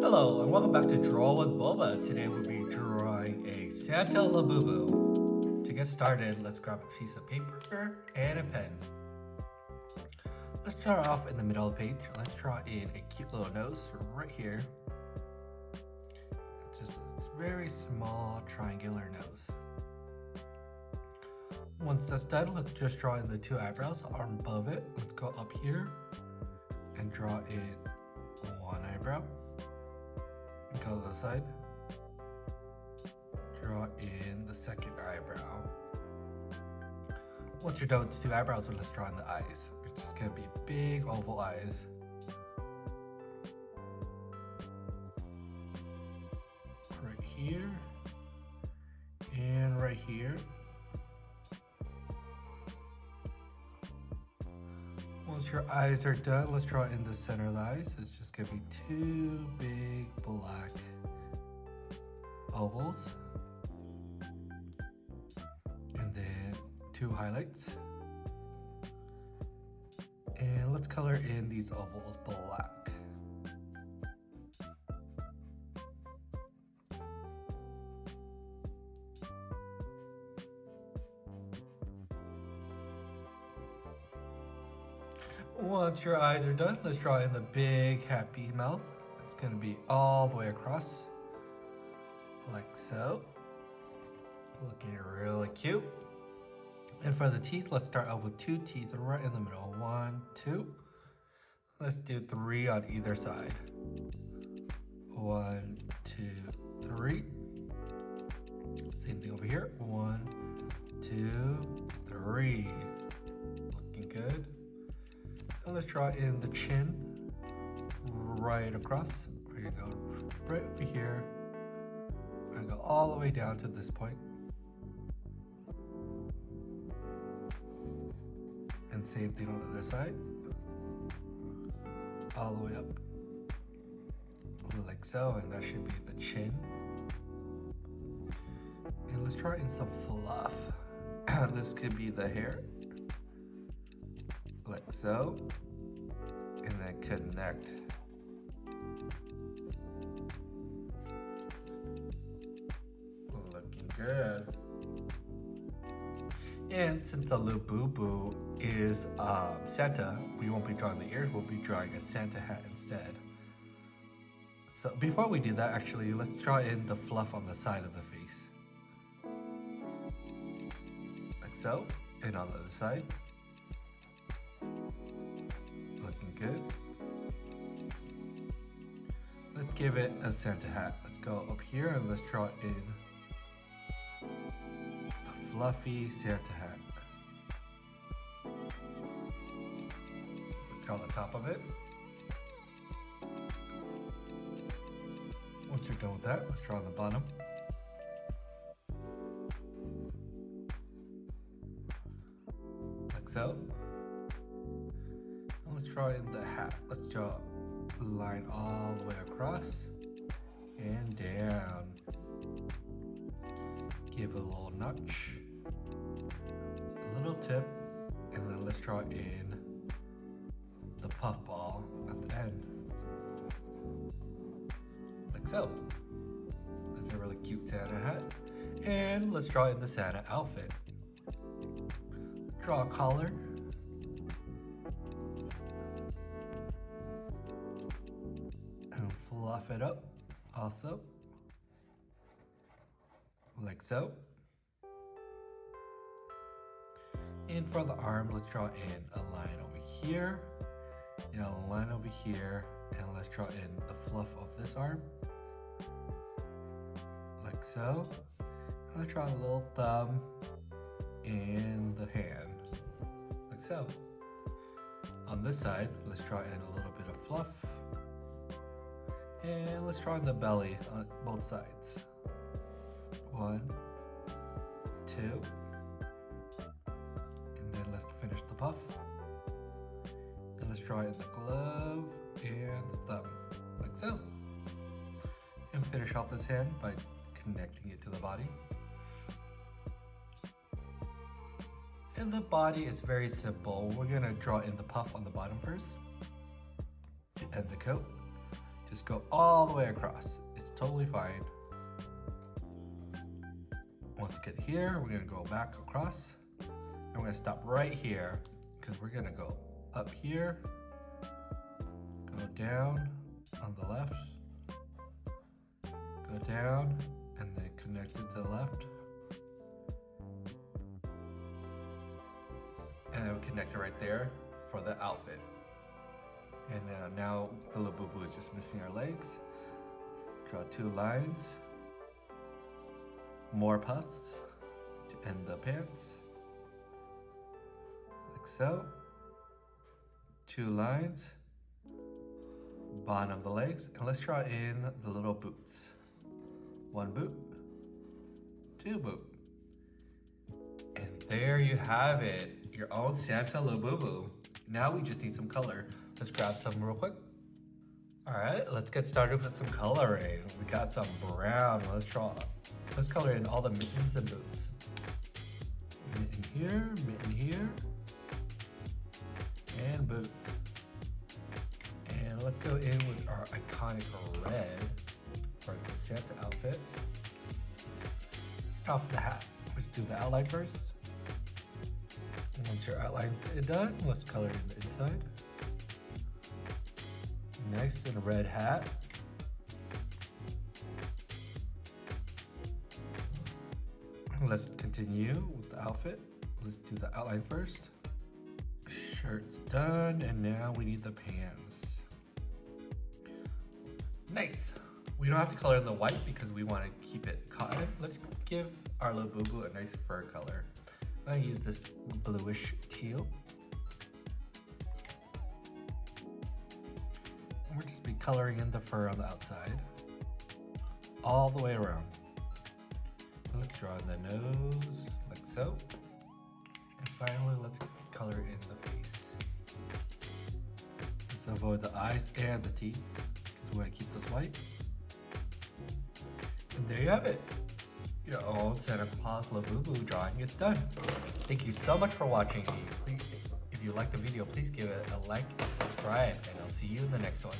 Hello and welcome back to Draw with Boba. Today we'll be drawing a Santa Labubu. To get started, let's grab a piece of paper and a pen. Let's start off in the middle of the page. Let's draw in a cute little nose right here. Just a very small triangular nose. Once that's done, let's just draw in the two eyebrows, arm above it. Let's go up here and draw in one eyebrow. Go to the side. Draw in the second eyebrow. Once you're done with the two eyebrows, let's draw in the eyes. It's just gonna be big oval eyes. Right here and right here. Once your eyes are done, let's draw in the center of the eyes. It's just gonna be two big black ovals. And then two highlights. And let's color in these ovals black. Once your eyes are done, let's draw in the big happy mouth. It's gonna be all the way across, like so. Looking really cute. And for the teeth, let's start out with two teeth right in the middle. One, two. Let's do three on either side. One, two, three. Same thing over here. One, two, three. Looking good. And let's draw in the chin right across. We're gonna go right over here. We're gonna go all the way down to this point. And same thing on the other side. All the way up. Like so, and that should be the chin. And let's draw in some fluff. This could be the hair. Like so, and then connect. Looking good. And since the Labubu is Santa, we won't be drawing the ears, we'll be drawing a Santa hat instead. So before we do that, actually, let's draw in the fluff on the side of the face. Like so, and on the other side. Looking good. Let's give it a Santa hat. Let's go up here and let's draw in a fluffy Santa hat. Draw the top of it. Once you're done with that, let's draw the bottom. Like so. Let's draw in the hat. Let's draw a line all the way across and down. Give it a little notch, a little tip, and then let's draw in the puffball at the end. Like so. That's a really cute Santa hat. And let's draw in the Santa outfit. Draw a collar. Fluff it up also, like so. And for the arm, let's draw in a line over here and a line over here, and let's draw in the fluff of this arm, like so. And let's draw a little thumb and the hand, like so. On this side, let's draw in a little bit of fluff. And let's draw in the belly on both sides. One, two, and then let's finish the puff. And let's draw in the glove and the thumb, like so. And finish off this hand by connecting it to the body. And the body is very simple. We're gonna draw in the puff on the bottom first to end the coat. Just go all the way across. It's totally fine. Once we get here, we're gonna go back across. And we're gonna stop right here because we're gonna go up here, go down on the left, go down, and then connect it to the left. And then we connect it right there for the outfit. And now the Labubu is just missing our legs. Draw 2 lines, more puffs to end the pants, like so. 2 lines, bottom of the legs, and let's draw in the little boots. 1 boot, 2 boot. And there you have it, your own Santa Labubu. Now we just need some color. Let's grab some real quick. All right, let's get started with some coloring. We got some brown, let's color in all the mittens and boots. Mitten here, and boots. And let's go in with our iconic red for the Santa outfit. Let's start with the hat. Let's do the outline first. And once your outline is done, let's color in the inside. Next, in a red hat. Let's continue with the outfit. Let's do the outline first. Shirt's done, and now we need the pants. Nice. We don't have to color in the white because we want to keep it cotton. Let's give our Labubu a nice fur color. I'm gonna use this bluish teal. And we're just be coloring in the fur on the outside, all the way around. Let's draw in the nose, like so. And finally, let's color in the face. Let's avoid the eyes and the teeth, because we want to keep those white. And there you have it. Your own Santa Claus Labubu drawing is done. Thank you so much for watching me. Please, if you liked the video, please give it a like and subscribe, and I'll see you in the next one.